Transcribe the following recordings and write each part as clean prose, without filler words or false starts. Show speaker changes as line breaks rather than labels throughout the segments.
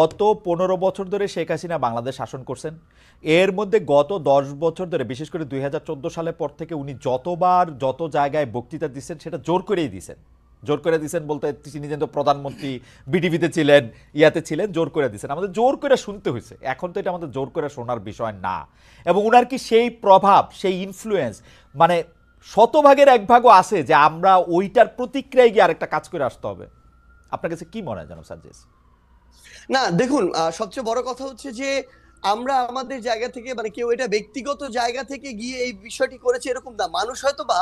গত ১৫ বছর ধরে শেখ হাসিনা বাংলাদেশ শাসন করছেন। এর মধ্যে গত ১০ বছর ধরে, বিশেষ করে ২০১৪ সালের পর থেকে উনি যতবার যত জায়গায় বক্তৃতা দিচ্ছেন সেটা জোর করেই দিচ্ছেন। জোর করে দিচ্ছেন বলতে তিনি যেহেতু প্রধানমন্ত্রী, বিটিভিতে ছিলেন, ইয়াতে ছিলেন, জোর করে দিচ্ছেন। আমাদের জোর করে শুনতে হয়েছে। এখন তো এটা আমাদের জোর করে শোনার বিষয় না। এবং উনার কি সেই প্রভাব, সেই ইনফ্লুয়েন্স, মানে শতভাগের এক ভাগও আছে যে আমরা ওইটার প্রতিক্রিয়ায় গিয়ে আরেকটা কাজ করে আসতে হবে? আপনার কাছে কি মনে হয় জনাব সার্জিস?
না দেখুন, সবচেয়ে বড় কথা হচ্ছে যে আমরা আমাদের জায়গা থেকে, মানে কেউ এটা ব্যক্তিগত জায়গা থেকে গিয়ে এই বিষয়টি করেছে এরকম না। মানুষ হয়তো বা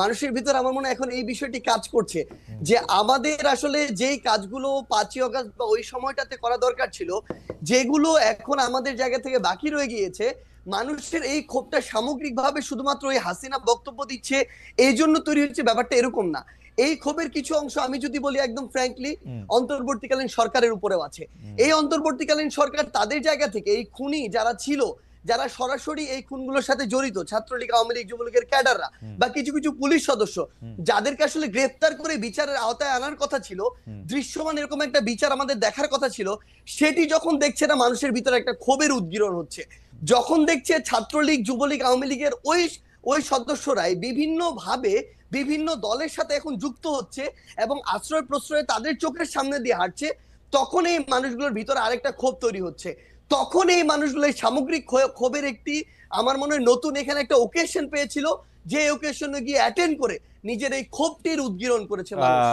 মানুষের ভিতর আমার মনে হয় এখন এই বিষয়টি কাজ করছে যে আমাদের আসলে যেই কাজগুলো ৫ই অগস্ট বা ওই সময়টাতে করা দরকার ছিল, যেগুলো এখন আমাদের জায়গা থেকে বাকি রয়ে গিয়েছে, মানুষের এই ক্ষোভটা সামগ্রিকভাবে শুধুমাত্র ওই হাসিনা বক্তব্য দিচ্ছে এই জন্য তৈরি হচ্ছে, ব্যাপারটা এরকম না। এই ক্ষোভের কিছু অংশ আমি যদি বলি একদম ফ্র্যাঙ্কলি, অন্তর্বর্তীকালীন সরকারের উপরেও আছে। এই অন্তর্বর্তীকালীন সরকার তাদের জায়গা থেকে এই খুনি যারা ছিল, যারা সরাসরি এই খুনগুলোর সাথে জড়িত, ছাত্রলীগ, আওয়ামী লীগ, যুবলীগের ক্যাডাররা বা কিছু কিছু পুলিশ সদস্য, যাদেরকে আসলে গ্রেফতার করে বিচারের আওতায় আনার কথা ছিল, দৃশ্যমান এরকম একটা বিচার আমাদের দেখার কথা ছিল, সেটি যখন দেখছে না মানুষের ভিতরে একটা ক্ষোভের উদ্গীরণ হচ্ছে। যখন দেখছে ছাত্রলীগ, যুবলীগ, আওয়ামী লীগের ওই ওই সদস্যরাই বিভিন্ন ভাবে বিভিন্ন দলের সাথে এখন যুক্ত হচ্ছে এবং আশ্রয় প্রশ্রয়ে তাদের চোখের সামনে দিয়ে হাঁটছে, তখন এই মানুষগুলোর ভিতরে আরেকটা ক্ষোভ তৈরি হচ্ছে। তখন এই মানুষগুলো সামগ্রিক ক্ষোভের একটি, আমার মনে হয় নতুন এখানে একটা ওকেশন পেয়েছিল, যে ওকেশনে গিয়ে অ্যাটেন্ড করে নিজের এই ক্ষোভটির উদ্গীরণ করেছে মানুষ।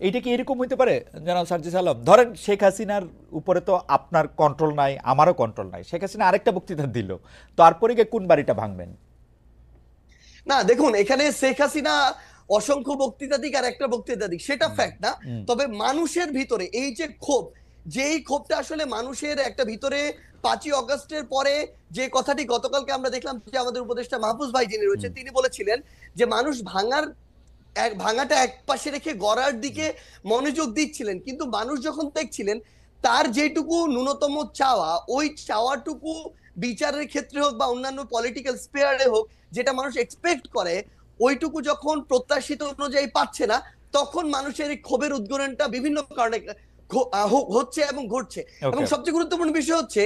এইটা কি এরকম হইতে পারে জনাব সার্জিস আলম? ধরেন শেখ হাসিনার উপরে তো আপনার কন্ট্রোল নাই, আমারও কন্ট্রোল নাই। শেখ হাসিনা আরেকটা বক্তৃতা দিল, তারপরে গিয়ে কোন বাড়িটা ভাঙবেন?
না দেখুন, এখানে শেখ হাসিনা অসংখ্য বক্তৃতা দিক আর একটা বক্তৃতা দিক সেটা ফ্যাক্ট না। তবে মানুষের ভিতরে এই যে ক্ষোভ, যেই ক্ষোভটা আসলে মানুষের একটা ভিতরে ৫ই অগস্টের পরে, যে কথাটি গতকালকে আমরা দেখলাম যে আমাদের উপদেষ্টা মাহফুজ ভাই যিনি রয়েছেন তিনি বলেছিলেন যে মানুষ ভাঙাটা এক পাশে রেখে গড়ার দিকে মনোযোগ দিচ্ছিলেন, কিন্তু মানুষ যখন দেখছিলেন তার যেটুকু ন্যূনতম চাওয়া, ওই চাওয়াটুকু বিচারের ক্ষেত্রে হোক বা অন্যান্য পলিটিক্যাল স্পেয়ারে হোক, যেটা মানুষ এক্সপেক্ট করে, ওইটুকু যখন প্রত্যাশিত অনুযায়ী পাচ্ছে না, তখন মানুষের এই ক্ষোভের উদ্গরণটা বিভিন্ন কারণে হচ্ছে এবং ঘটছে। এবং
ওকে।
সবচেয়ে গুরুত্বপূর্ণ বিষয় হচ্ছে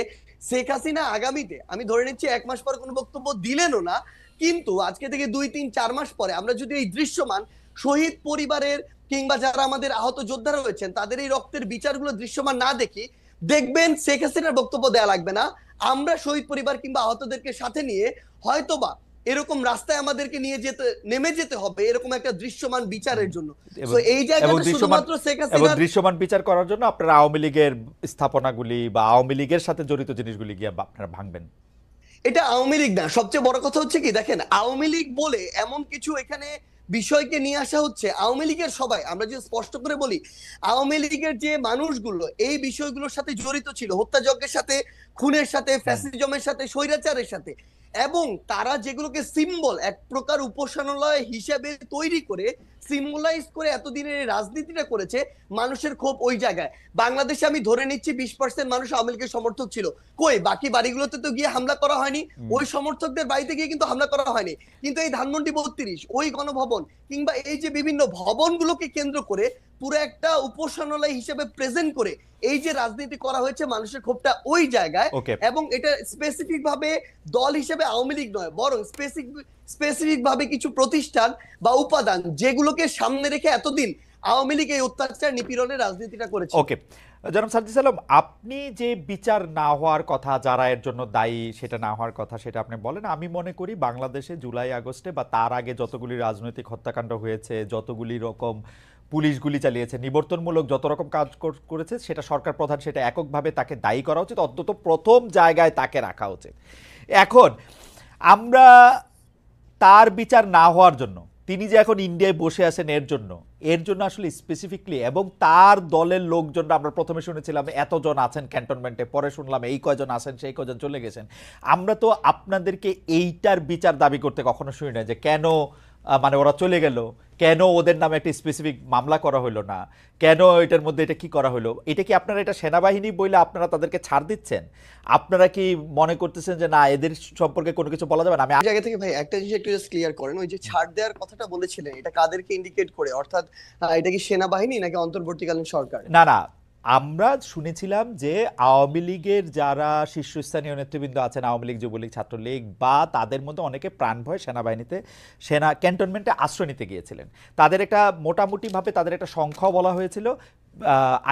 শেখ হাসিনা আগামীতে, আমি ধরে নিচ্ছি ১ মাস পর কোনো বক্তব্য দিলেনও না, কিন্তু আজকে থেকে ২, ৩, ৪ মাস পরে আমরা যদি এই দৃশ্যমান শহীদ পরিবারের কিংবা যারা আমাদের আহত যোদ্ধারা রয়েছেন তাদের এই রক্তের বিচারগুলো দৃশ্যমান না দেখি, দেখবেন শেখ হাসিনার বক্তব্য দেয়া লাগবে না, আমরা শহীদ পরিবার কিংবা আহতদেরকে সাথে নিয়ে হয়তোবা এরকম রাস্তায় আমাদেরকে নিয়ে যেতে, নেমে যেতে হবে এরকম একটা দৃশ্যমান বিচারের জন্য। তো এই
এবং
জায়গাটা
দৃশ্যমান
শুধুমাত্র শেখ
এবং
হাসিনার,
দৃশ্যমান বিচার করার জন্য আপনারা আওয়ামী লীগের স্থাপনাগুলি বা আওয়ামী লীগের সাথে জড়িত জিনিসগুলি গিয়ে আপনারা ভাঙবেন।
এটা আওয়ামী লীগ না। সবচেয়ে বড় কথা হচ্ছে কি, দেখেন আওয়ামী লীগ বলে এমন কিছু এখানে বিষয়কে নিয়ে আসা হচ্ছে, আওয়ামী লীগের সবাই, আমরা যে স্পষ্ট করে বলি, আওয়ামী লীগের যে মানুষগুলো এই বিষয়গুলোর সাথে জড়িত ছিল, হত্যাযজ্ঞের সাথে, খুনের সাথে, ফ্যাসিজমের সাথে, স্বৈরাচারের সাথে, এবং তারা যেগুলোকে সিম্বল, এক প্রকার উপাসনালয় হিসেবে তৈরি করে, সিম্বলাইজ করে এতদিনের রাজনীতিটা করেছে, মানুষের ক্ষোভ ওই জায়গায়। বাংলাদেশে আমি ধরে নিচ্ছি ২০% মানুষ আওয়ামী লীগের সমর্থক ছিল, কই বাকি বাড়িগুলোতে তো গিয়ে হামলা করা হয়নি, ওই সমর্থকদের বাড়িতে গিয়ে কিন্তু হামলা করা হয়নি, কিন্তু এই ধানমন্ডি ৩২, ওই গণভবন কিংবা এই যে বিভিন্ন ভবনগুলোকে কেন্দ্র করে পুরো একটা উপাসনালয় হিসেবে প্রেজেন্ট করে এই যে রাজনীতি করা হয়েছে, মানুষের ক্ষোভটা ওই জায়গায়।
ওকে।
এবং এটা স্পেসিফিক ভাবে দল হিসেবে আওয়ামী লীগ নয়, বরং স্পেসিফিক ভাবে কিছু প্রতিষ্ঠান বা উপাদান যেগুলোকে সামনে রেখে এতদিন আওয়ামী লীগ এই অত্যাচার নিপীড়নের রাজনীতিটা করেছে।
ওকে। জনাব সার্জিস আলম, আপনি যে বিচার না হওয়ার কথা, যারা এর জন্য দায়ী সেটা না হওয়ার কথা, সেটা আপনি বলেন। আমি মনে করি বাংলাদেশে জুলাই আগস্টে বা তার আগে যতগুলি রাজনৈতিক হত্যাকাণ্ড হয়েছে, যতগুলি রকম পুলিশ গুলি চালিয়েছে, নিবর্তনমূলক যত রকম কাজ করেছে, সেটা সরকার প্রধান, সেটা এককভাবে তাকে দায়ী করা উচিত, অন্তত প্রথম জায়গায় তাকে রাখা উচিত। এখন আমরা তার বিচার না হওয়ার জন্য, তিনি যে এখন ইন্ডিয়ায় বসে আছেন এর জন্য আসলে স্পেসিফিকলি, এবং তার দলের লোকজন, আমরা প্রথমে শুনেছিলাম এতজন আছেন ক্যান্টনমেন্টে, পরে শুনলাম এই কয়জন আছেন, সেই কয়জন চলে গেছেন। আমরা তো আপনাদেরকে এইটার বিচার দাবি করতে কখনো শুনি না, যে কেন মানে ওরা চলে গেল, কেন ওদের নামে একটা স্পেসিফিক মামলা করা হলো না, কেন এটার মধ্যে এটা কি করা হলো? এটা কি আপনারা এটা সেনাবাহিনী বলে আপনারা তাদেরকে ছাড় দিচ্ছেন? আপনারা কি মনে করতেছেন যে না, এদের সম্পর্কে কোনো কিছু বলা যাবে না?
এই জায়গা থেকে ভাই একটা জিনিস একটু জাস্ট ক্লিয়ার করেন, ওই যে ছাড় দেওয়ার কথাটা বলেছিলেন, এটা কাদেরকে ইন্ডিকেট করে? অর্থাৎ এটা কি সেনাবাহিনী নাকি অন্তর্বর্তীকালীন সরকার?
না না, আমরা শুনেছিলাম যে আওয়ামী লীগের যারা শীর্ষস্থানীয় নেতৃবৃন্দ আছেন, আওয়ামী লীগ, যুবলীগ, ছাত্রলীগ, বা তাদের মধ্যে অনেকে প্রাণ ভয় সেনাবাহিনীতে ক্যান্টনমেন্টে আশ্রয় নিতে গিয়েছিলেন। তাদের একটা মোটামুটিভাবে তাদের একটা সংখ্যাও বলা হয়েছিল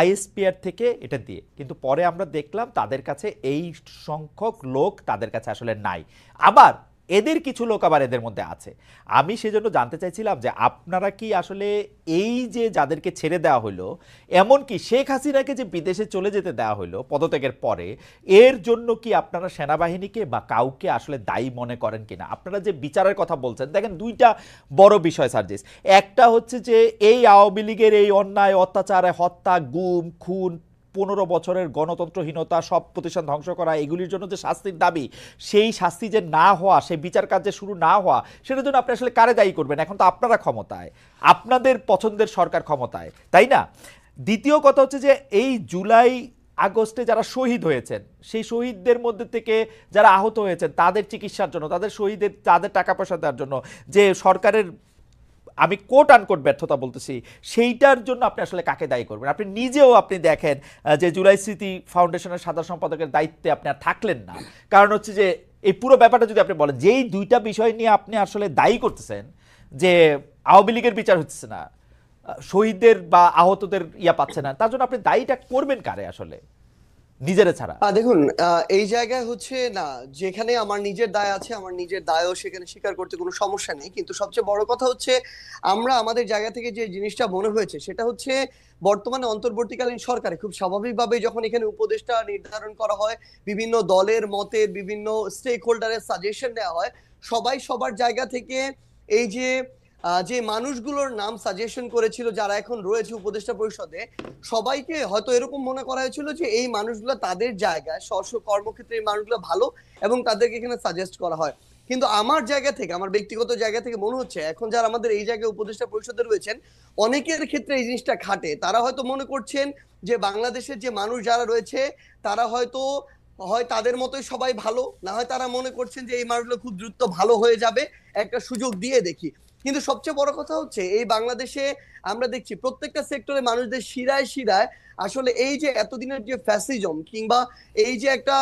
আইএসপিআর থেকে এটা দিয়ে, কিন্তু পরে আমরা দেখলাম তাদের কাছে এই সংখ্যক লোক তাদের কাছে আসলে নাই। আবার এদের কিছু লোক আবার এদের মধ্যে আছে। আমি সেজন্য জানতে চাইছিলাম যে আপনারা কি আসলে এই যে যাদেরকে ছেড়ে দেওয়া হলো, এমনকি শেখ হাসিনাকে যে বিদেশে চলে যেতে দেওয়া হলো পদত্যাগের পরে, এর জন্য কি আপনারা সেনাবাহিনীকে বা কাউকে আসলে দায়ী মনে করেন কিনা? আপনারা যে বিচারের কথা বলছেন, দেখেন দুইটা বড় বিষয় সার্জিস। একটা হচ্ছে যে এই আওয়ামী লীগের এই অন্যায়, অত্যাচার, হত্যা, গুম, খুন, 15 বছরের গণতন্ত্রহীনতা, সব প্রতিষ্ঠান ধ্বংস করা, এগুলির জন্য যে শাস্তির দাবি, সেই শাস্তি যে না হওয়া, সেই বিচার কাজ যে শুরু না হওয়া, সেটার জন্য আপনি আসলে কারে দায়ী করবেন? এখন তো আপনারা ক্ষমতায়, আপনাদের পছন্দের সরকার ক্ষমতায়, তাই না? দ্বিতীয় কথা হচ্ছে যে এই জুলাই আগস্টে যারা শহীদ হয়েছেন, সেই শহীদদের মধ্যে থেকে যারা আহত হয়েছেন, তাদের চিকিৎসার জন্য, তাদের টাকা পয়সা দেওয়ার জন্য যে সরকারের, আমি কোট আনকোট ব্যর্থতা বলতেছি, সেইটার জন্য আপনি আসলে কাকে দায়ী করবেন? আপনি নিজেও আপনি দেখেন যে জুলাই স্মৃতি ফাউন্ডেশনের সাধারণ সম্পাদকের দায়িত্বে আপনি আর থাকলেন না। কারণ হচ্ছে যে এই পুরো ব্যাপারটা যদি আপনি বলেন, যেই দুইটা বিষয় নিয়ে আপনি আসলে দায়ী করতেছেন যে আওয়ামী লীগের বিচার হচ্ছে না, শহীদদের বা আহতদের পাচ্ছে না, তার জন্য আপনি দায়ীটা করবেন কারে আসলে, নিজেরা ছাড়া?
দেখুন, এই জায়গায় হচ্ছে না, যেখানে আমার নিজের দায় আছে, আমার নিজের দায়ও সেখানে স্বীকার করতে কোনো সমস্যা নেই। কিন্তু সবচেয়ে বড় কথা হচ্ছে, আমরা আমাদের জায়গা থেকে যে জিনিসটা মনে হয়েছে সেটা হচ্ছে, বর্তমানে অন্তর্বর্তীকালীন সরকারে খুব স্বাভাবিকভাবে যখন এখানে উপদেষ্টা নির্ধারণ করা হয়, বিভিন্ন দলের মতের, বিভিন্ন স্টেক হোল্ডারের সাজেশন নেওয়া হয়, সবাই সবার জায়গা থেকে এই যে যে মানুষগুলোর নাম সাজেশন করেছিল যারা এখন রয়েছে উপদেষ্টা পরিষদে, সবাইকে হয়তো এরকম মনে করা হয়েছিল যে এই মানুষগুলো তাদের জায়গায় স্ব কর্মক্ষেত্রে এই মানুষগুলো ভালো এবং তাদেরকে এখানে সাজেস্ট করা হয়। কিন্তু আমার জায়গা থেকে, আমার ব্যক্তিগত জায়গা থেকে মনে হচ্ছে এখন যারা আমাদের এই জায়গায় উপদেষ্টা পরিষদে রয়েছেন, অনেকের ক্ষেত্রে এই জিনিসটা খাটে। তারা হয়তো মনে করছেন যে বাংলাদেশের যে মানুষ যারা রয়েছে তারা হয়তো হয় তাদের মতোই সবাই ভালো, না হয় তারা মনে করছেন যে এই মানুষগুলো খুব দ্রুত ভালো হয়ে যাবে, একটা সুযোগ দিয়ে দেখি। কিন্তু সবচেয়ে বড় কথা হচ্ছে, এই বাংলাদেশে আমরা দেখছি প্রত্যেকটা সেক্টরে মানুষদের শিরায় শিরায় আসলে এই যে এতদিনের যে ফ্যাসিজম, কিংবা এই যে একটা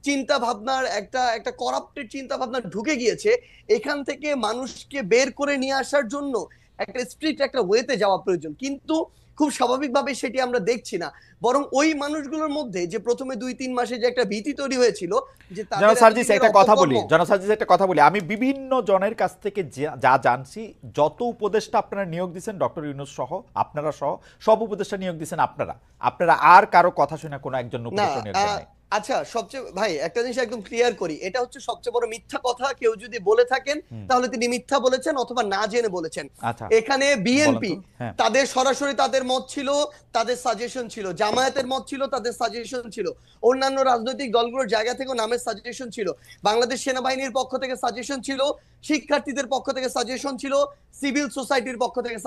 চিন্তা ভাবনার একটা একটা করাপ্টেড চিন্তা ভাবনা ঢুকে গিয়েছে, এখান থেকে মানুষকে বের করে নিয়ে আসার জন্য একটা স্ট্রিক্ট একটা ওয়েতে যাওয়া প্রয়োজন। কিন্তু খুব স্বাভাবিকভাবে সেটি আমরা দেখছি না, বরং ওই মানুষগুলোর মধ্যে যে প্রথমে 2-3 মাসে যে একটা ভীতি তৈরি হয়েছিল যে তাদের
জনসার্জিস একটা কথা বলি,
অপকর্ম।
জনসার্জিস একটা কথা বলি, আমি বিভিন্ন জনের কাছ থেকে যা জানছি, যত উপদেষ্টা আপনারা নিয়োগ দিচ্ছেন, ডক্টর ইউনূস সহ, আপনারা সহ সব উপদেষ্টা নিয়োগ দিচ্ছেন আপনারা, আপনারা আর কারো কথা শুনে কোনো একজন
না,
উপদেষ্টা নিয়োগ দেন নাই।
আচ্ছা, সবচেয়ে ভাই একটা জিনিস একদম ক্লিয়ার করি, এটা হচ্ছে সবচেয়ে বড় মিথ্যা কথা। কেউ যদি বলে থাকেন তাহলে তিনি মিথ্যা বলেছেন অথবা না জেনে বলেছেন।
আচ্ছা,
এখানে
বলেন
বিএনপি
তো। হ্যাঁ,
তাদের সরাসরি তাদের মত ছিল, তাদের সাজেশন ছিল, জামায়াতের মত ছিল, তাদের সাজেশন ছিল, অন্যান্য রাজনৈতিক দলগুলোর জায়গা থেকেও নামের সাজেশন ছিল, বাংলাদেশ সেনাবাহিনীর পক্ষ থেকে সাজেশন ছিল, শিক্ষার্থীদের পক্ষ থেকে সাজেশন ছিল, সিভিল সোসাইটির পক্ষ থেকে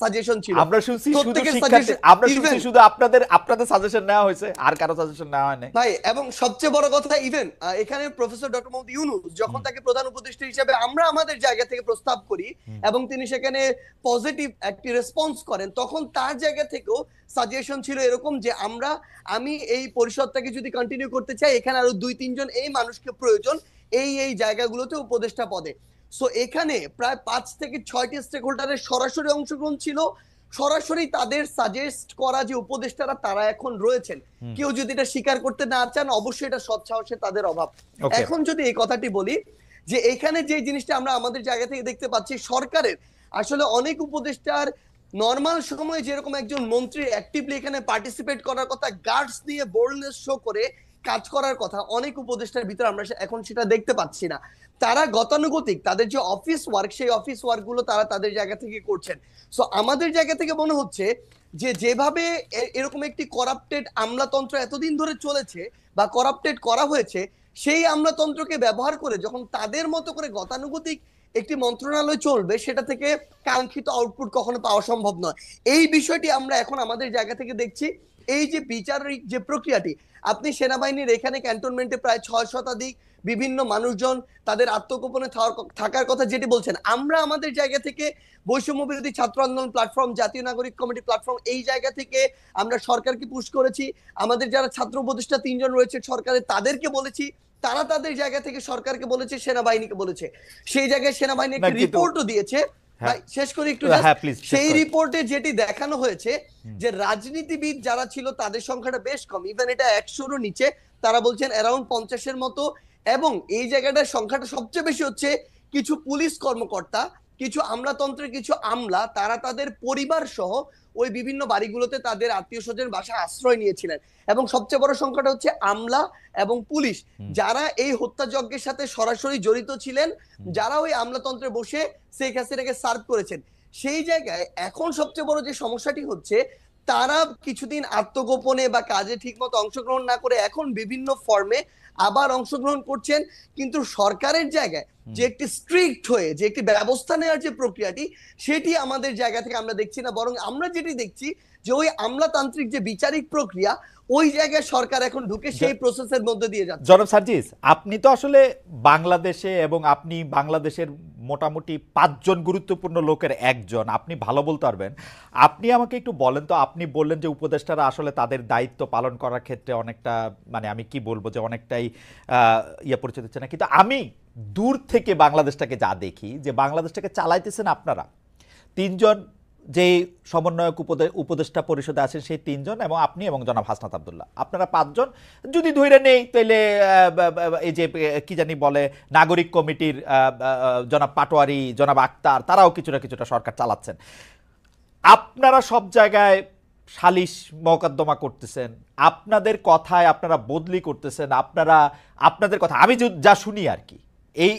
সাজেশন ছিল।
আমরা শুনছি শুধু
প্রত্যেকের
শিক্ষার্থী,
সাজেশন,
আমরা শুনছি শুধু আপনাদের সাজেশন নেওয়া হয়েছে, আর কারো সাজেশন নেওয়া হয় নাই
ভাই। এবং সবচেয়ে বড় কথা, ইভেন এখানে প্রফেসর ডক্টর মোহাম্মদ ইউনূস যখন তাকে প্রধান উপদেষ্টা হিসেবে আমরা আমাদের জায়গা থেকে প্রস্তাব করি এবং তিনি সেখানে পজিটিভ একটি রেসপন্স করেন, তখন তার জায়গা থেকেও সাজেশন ছিল এরকম যে আমি এই পরিষদটাকে যদি কন্টিনিউ করতে চাই, এখানে আরো 2-3 জন এই মানুষকে প্রয়োজন এই জায়গাগুলোতে উপদেষ্টা পদে। সো এখানে প্রায় 5 থেকে 6টি স্টেক হোল্ডারের সরাসরি অংশগ্রহণ ছিল, সরাসরি তাদের সাজেস্ট করা যে উপদেষ্টারা তারা এখন রয়েছেন। কেউ যদি এটা স্বীকার করতে না চান, অবশ্যই এটা সৎ সাহসের তাদের অভাব।
ওকে।
এখন যদি এই কথাটি বলি যে এখানে যে জিনিসটা আমরা আমাদের জায়গা থেকে দেখতে পাচ্ছি, সরকারের আসলে অনেক উপদেষ্টার নর্মাল সময়ে যেরকম একজন মন্ত্রী অ্যাক্টিভলি এখানে পার্টিসিপেট করার কথা, গার্ডস নিয়ে বোল্ডনেস শো করে কাজ করার কথা, অনেক উপদেষ্টার ভিতরে আমরা এখন সেটা দেখতে পাচ্ছি না। তারা গতানুগতিক তাদের যে অফিস ওয়ার্ক, সেই অফিস ওয়ার্ক গুলো তারা তাদের জায়গা থেকে করছেন। সো আমাদের জায়গা থেকে মনে হচ্ছে যে যেভাবে এরকম একটি করাপ্টেড আমলাতন্ত্র এতদিন ধরে চলেছে বা করাপ্টেড করা হয়েছে, সেই আমলাতন্ত্রকে ব্যবহার করে যখন তাদের মতো করে গতানুগতিক একটি মন্ত্রণালয় চলবে, সেটা থেকে কাঙ্ক্ষিত আউটপুট কখনো পাওয়া সম্ভব নয়। এই বিষয়টি আমরা এখন আমাদের জায়গা থেকে দেখছি। এই যে বিচারিক যে প্রক্রিয়াটি, আপনি সেনাবাহিনীর এখানে ক্যান্টনমেন্টে প্রায় 6 শতাধিক বিভিন্ন মানুষজন তাদের আত্মগোপনে থাকার কথা যেটি বলছেন, আমরা আমাদের জায়গা থেকে বৈষম্য বিরোধী ছাত্র আন্দোলন প্ল্যাটফর্ম, জাতীয় নাগরিক কমিটি প্ল্যাটফর্ম, এই জায়গা থেকে আমরা সরকারকে পুশ করেছি। আমাদের যারা ছাত্র উপদেষ্টা 3 জন রয়েছে সরকারের, তাদেরকে বলেছি, তারা তাদের জায়গা থেকে সরকারকে বলেছে, সেনাবাহিনীকে বলেছে। সেই জায়গায় সেনাবাহিনী একটা রিপোর্টও দিয়েছে। ভাই শেষ করি একটু, সেই রিপোর্টে যেটি দেখানো হয়েছে যে রাজনীতিবিদ যারা ছিল তাদের সংখ্যাটা বেশ কম, ইভেন এটা 100-রও নিচে, তারা বলছেন অ্যারাউন্ড 50-এর মতো। এবং এই জায়গাটার সংখ্যাটা সবচেয়ে বেশি হচ্ছে কিছু পুলিশ কর্মকর্তা, কিছু আমলাতন্ত্রের কিছু আমলা, তারা তাদের পরিবার সহ ওই বিভিন্ন বাড়িগুলোতে তাদের আত্মীয় স্বজন বাসায় আশ্রয় নিয়েছিলেন। এবং সবচেয়ে বড় সংখ্যাটা হচ্ছে আমলা এবং পুলিশ, যারা এই হত্যাযজ্ঞের সাথে সরাসরি জড়িত ছিলেন, যারা ওই আমলাতন্ত্রে বসে শেখ হাসিনাকে সার্ভ করেছেন। সেই জায়গায় এখন সবচেয়ে বড় যে সমস্যাটি হচ্ছে, তারা কিছুদিন আত্মগোপনে বা কাজে ঠিকমতো অংশগ্রহণ না করে এখন বিভিন্ন ফর্মে আবার অংশগ্রহণ করছেন। কিন্তু সরকারের জায়গায় যে একটি স্ট্রিক্ট হয়ে যে একটি ব্যবস্থা নেওয়ার যে প্রক্রিয়াটি, সেটি আমাদের জায়গা থেকে আমরা দেখছি না। বরং আমরা যেটি দেখছি যে ওই আমলাতান্ত্রিক যে বিচারিক প্রক্রিয়া, ওই জায়গায় সরকার এখন ঢুকে সেই প্রসেসের মধ্যে দিয়ে যাচ্ছে।
জনাব সার্জিস, আপনি তো আসলে বাংলাদেশে এবং আপনি বাংলাদেশের মোটামুটি 5 জন গুরুত্বপূর্ণ লোকের একজন, আপনি ভালো বলতে পারবেন। আপনি আমাকে একটু বলেন তো, আপনি বললেন যে উপদেষ্টারা আসলে তাদের দায়িত্ব পালন করার ক্ষেত্রে অনেকটা, মানে আমি কি বলবো, যে অনেকটাই পরিচয় দিচ্ছে না। কিন্তু আমি দূর থেকে বাংলাদেশটাকে যা দেখি, যে বাংলাদেশটাকে চালাইতেছেন আপনারা 3 জন, যে সমন্বয়ক উপদেষ্টা পরিষদে আছেন সেই 3 জন, এবং আপনি এবং জনাব হাসনাত আব্দুল্লাহ, আপনারা 5 জন যদি ধরে নেই, তাইলে এই যে কি জানি বলে নাগরিক কমিটির জনাব পাটোয়ারি, জনাব আক্তার, তারাও কিছুটা সরকার চালাচ্ছেন। আপনারা সব জায়গায় সালিশ মোকদ্দমা করতেছেন, আপনাদের কথায় আপনারা বদলি করতেছেন, আপনাদের কথা আমি যা শুনি আর কি,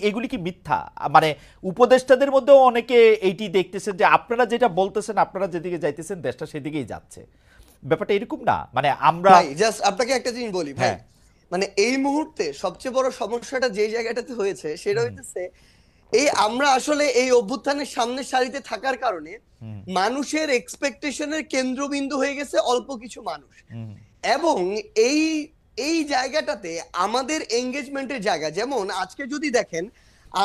এইগুলি কি মিথ্যা? মানে উপদেষ্টাদের মধ্যেও অনেকে এইটি দেখতেছেন যে আপনারা যেটা বলতেছেন, আপনারা যেদিকে যাইতেছেন দেশটা সেদিকেই যাচ্ছে। ব্যাপারটা এরকম না? মানে আমরা
জাস্ট আপনাকে একটা জিনিস বলি ভাই, মানে এই মুহূর্তে সবচেয়ে বড় সমস্যাটা যে জায়গাটাতে হয়েছে সেটা হইতেছে, এই আমরা আসলে এই অভ্যুত্থানের সামনের সারিতে থাকার কারণে মানুষের এক্সপেকটেশনের কেন্দ্রবিন্দু হয়ে গেছে অল্প কিছু মানুষ। এবং এই জায়গাটাতে আমাদের এঙ্গেজমেন্টের জায়গা, যেমন আজকে যদি দেখেন,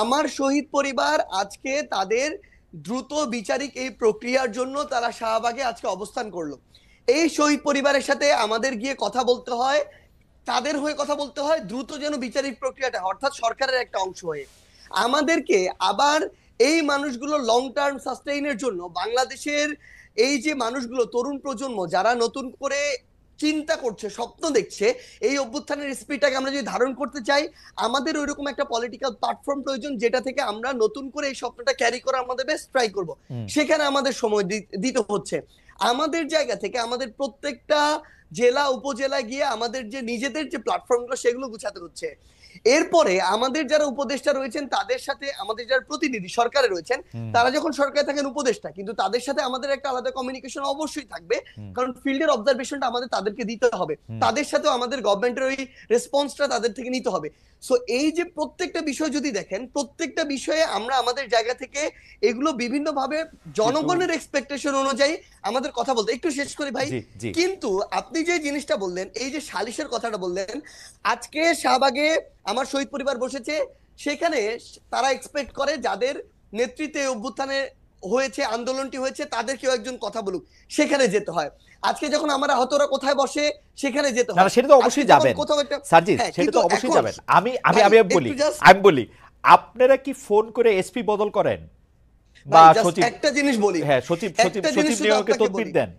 আমার শহীদ পরিবার আজকে তাদের দ্রুত বিচারিক এই প্রক্রিয়ার জন্য তারা শাহবাগে আজকে অবস্থান করলো। এই শহীদ পরিবারের সাথে আমাদের গিয়ে কথা বলতে হয়, তাদের হয়ে কথা বলতে হয়, দ্রুত যেন বিচারিক প্রক্রিয়াটা, অর্থাৎ সরকারের একটা অংশ হয়ে আমাদেরকে আবার এই মানুষগুলো লং টার্ম সাস্টেইনের জন্য বাংলাদেশের এই যে মানুষগুলো, তরুণ প্রজন্ম যারা নতুন করে চিন্তা করছে, স্বপ্ন দেখছে, এই অভ্যুত্থানের স্পিডটাকে আমরা যদি ধারণ করতে চাই, আমাদের ওইরকম একটা পলিটিক্যাল প্ল্যাটফর্ম প্রয়োজন, যেটা থেকে আমরা নতুন করে এই স্বপ্নটা ক্যারি করা আমাদের বেস্ট ট্রাই করব। সেখানে আমাদের সময় দিতে হচ্ছে। আমাদের জায়গা থেকে আমাদের প্রত্যেকটা জেলা উপজেলায় গিয়ে আমাদের যে নিজেদের যে প্ল্যাটফর্মগুলো সেগুলো গুছাতে হচ্ছে। এরপরে আমাদের যারা উপদেষ্টা রয়েছেন তাদের সাথে আমাদের যারা প্রতিনিধি সরকারে রয়েছেন, তারা যখন সরকারে থাকেন উপদেষ্টা, কিন্তু তাদের সাথে আমাদের একটা আলাদা কমিউনিকেশন অবশ্যই থাকবে, কারণ ফিল্ডের অবজারভেশনটা আমাদের তাদেরকে দিতে হবে, তাদের সাথেও আমাদের গভর্নমেন্টের ওই রেসপন্সটা তাদের থেকে নিতে হবে। সো এই যে প্রত্যেকটা বিষয় যদি দেখেন, প্রত্যেকটা বিষয়ে আমরা আমাদের জায়গা থেকে এগুলো বিভিন্ন ভাবে জনগণের এক্সপেকটেশন অনুযায়ী আমাদের কথা বলতে। একটু শেষ করি ভাই, কিন্তু আপনি যে জিনিসটা বললেন, এই যে সালিশের কথাটা বললেন, আজকে শাহবাগে আমার শহীদ পরিবার বসেছে, সেখানে তারা এক্সপেক্ট করে যাদের নেতৃত্বে অভ্যুত্থানে হয়েছে, আন্দোলনটি হয়েছে, তাদের কেউ একজন কথা বলুক, সেখানে যেতে হয়। আজকে যখন আমরা আহতরা কোথায় বসে সেখানে যেতে হয়,
সেটা তো অবশ্যই যাবেন সার্জিস, সেটা তো অবশ্যই যাবেন। আমি বলি, আপনারা কি ফোন করে এসপি বদল করেন বা সচিব?
একটা জিনিস বলি,
হ্যাঁ, সচিব নিয়োগে তদবির দেন।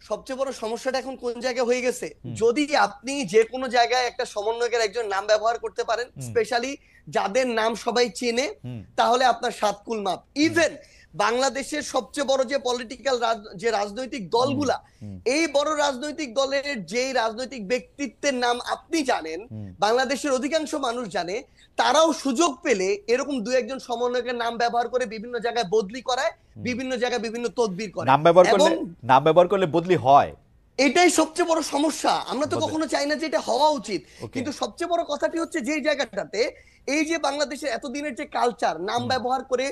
সবচেয়ে বড় সমস্যাটা এখন কোন জায়গায় হয়ে গেছে, যদি আপনি যে কোনো জায়গায় একটা সমন্বয়কের একজন নাম ব্যবহার করতে পারেন, স্পেশালি যাদের নাম সবাই চেনে, তাহলে আপনার সাতকুল মাপ। ইভেন বাংলাদেশের সবচেয়ে বড় যে পলিটিক্যাল যে রাজনৈতিক দলগুলা, এই বড় রাজনৈতিক দলের যে রাজনৈতিক ব্যক্তিত্বের নাম আপনি জানেন, বাংলাদেশের অধিকাংশ মানুষ জানে, তারাও সুযোগ পেলে এরকম দু একজন সমন্বয়কের নাম ব্যবহার করে বিভিন্ন জায়গায় বদলি করায়, বিভিন্ন জায়গায় বিভিন্ন তদবির করে।
নাম ব্যবহার করলে বদলি হয়,
এটাই সবচেয়ে বড় সমস্যা। আমরা তো কখনো চাই না যে এটা হওয়া উচিত, কিন্তু সবচেয়ে বড় কথাটি হচ্ছে যে জায়গাটাতে এই যে বাংলাদেশের এতদিনের যে কালচার, নাম ব্যবহার করে,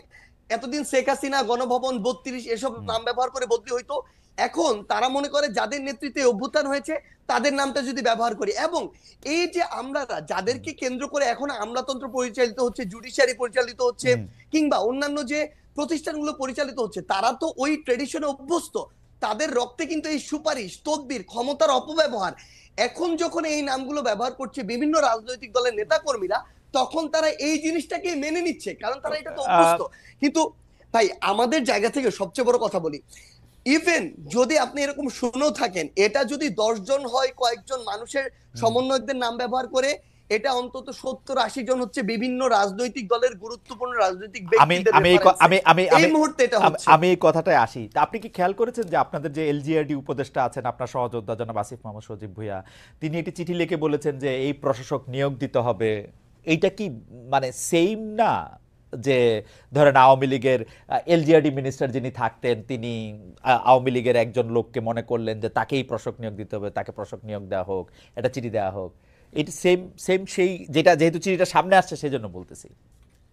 এতদিন শেখ হাসিনা, গণভবন 32 এসব নাম ব্যবহার করে বদলি হইতো, এখন তারা মনে করে যাদের নেতৃত্বে অভ্যুত্থান হয়েছে তাদের নামটা যদি ব্যবহার করি, এবং এই যে আমরা যাদেরকে কেন্দ্র করে এখন আমলাতন্ত্র পরিচালিত হচ্ছে, জুডিশিয়ারি পরিচালিত হচ্ছে, কিংবা অন্যান্য যে প্রতিষ্ঠানগুলো পরিচালিত হচ্ছে, তারা তো ওই ট্রেডিশনে অভ্যস্ত। তাদের রক্তে কিন্তু এই সুপারিশ, তদবির, ক্ষমতার অপব্যবহার, এখন যখন এই নামগুলো ব্যবহার করছে বিভিন্ন রাজনৈতিক দলের নেতাকর্মীরা, তখন তারা এই জিনিসটাকে মেনে নিচ্ছে, কারণ তারা এটা তো অভ্যস্ত। কিন্তু ভাই আমাদের জায়গা থেকে সবচেয়ে বড় কথা বলি, ইভেন যদি আপনি এরকম শুনেও থাকেন, এটা যদি 10 জন হয়, কয়েকজন মানুষের সমন্বয়কদের নাম ব্যবহার করে, এটা অন্তত 70-80 জন হচ্ছে বিভিন্ন রাজনৈতিক দলের গুরুত্বপূর্ণ রাজনৈতিক ব্যক্তিদের এই মুহূর্তে এটা হচ্ছে।
আমি এই কথাটায় আসি। তা আপনি কি খেয়াল করেছেন যে আপনাদের যে এলজিআরডি উপদেষ্টা আছেন, আপনার সহযোদ্ধা জনাব আসিফ মাহমুদ সজীব ভুঁইয়া, তিনি একটি চিঠি লিখে বলেছেন যে এই প্রশাসক নিয়োগ দিতে হবে। এইটা কি মানে সেম না যে ধরেন আওয়ামী লীগের এলজিআরডি মিনিস্টার যিনি থাকতেন, তিনি আওয়ামী লীগের একজন লোককে মনে করলেন যে তাকেই প্রশাসক নিয়োগ দিতে হবে, তাকে প্রশাসক নিয়োগ দেওয়া হোক, এটা চিঠি দেওয়া হোক। এটা সেম সেম সেই যেটা, যেহেতু চিঠিটা সামনে আসছে সেই জন্য বলতেছি।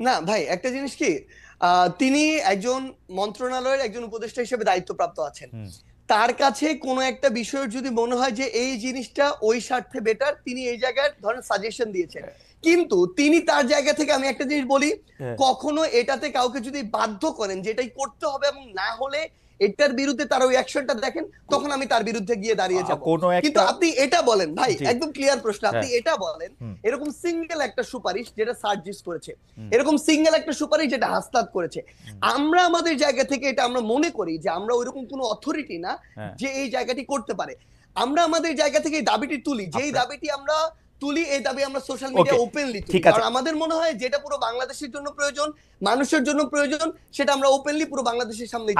না ভাই, একটা জিনিস কি, তিনি একজন মন্ত্রণালয়ের একজন উপদেষ্টা হিসেবে দায়িত্বপ্রাপ্ত আছেন। তার কাছে কোনো একটা বিষয়ের যদি মনে হয় যে এই জিনিসটা ওই স্বার্থে বেটার, তিনি এই জায়গায় ধরেন সাজেশন দিয়েছেন। কিন্তু তিনি তার জায়গা থেকে, আমি একটা জিনিস বলি, কখনো এটাতে কাউকে যদি বাধ্য করেন যে এটাই করতে হবে, এবং না হলে এটার বিরুদ্ধে তার ওই অ্যাকশনটা দেখেন, তখন আমি তার বিরুদ্ধে গিয়ে দাঁড়িয়ে যাব। কিন্তু আপনি এটা বলেন ভাই, একদম ক্লিয়ার প্রশ্ন, আপনি এটা বলেন, এরকম সিঙ্গেল একটা সুপারিশ যেটা সার্জিস করেছে, এরকম সিঙ্গেল একটা সুপারিশ যেটা হাসনাত করেছে, আমরা আমাদের জায়গা থেকে এটা আমরা মনে করি যে আমরা ওইরকম কোনো অথরিটি না যে এই জায়গাটি করতে পারে। আমরা আমাদের জায়গা থেকে এই দাবিটি তুলি, যেই দাবিটি আমরা তুলি, এই দাবি আমরা সোশ্যাল মিডিয়া ওপেনলি তুলি, কারণ আমাদের মনে হয় যেটা পুরো বাংলাদেশের জন্য প্রয়োজন, মানুষের জন্য প্রয়োজন, সেটা আমরা ওপেনলি পুরো বাংলাদেশের সামনে।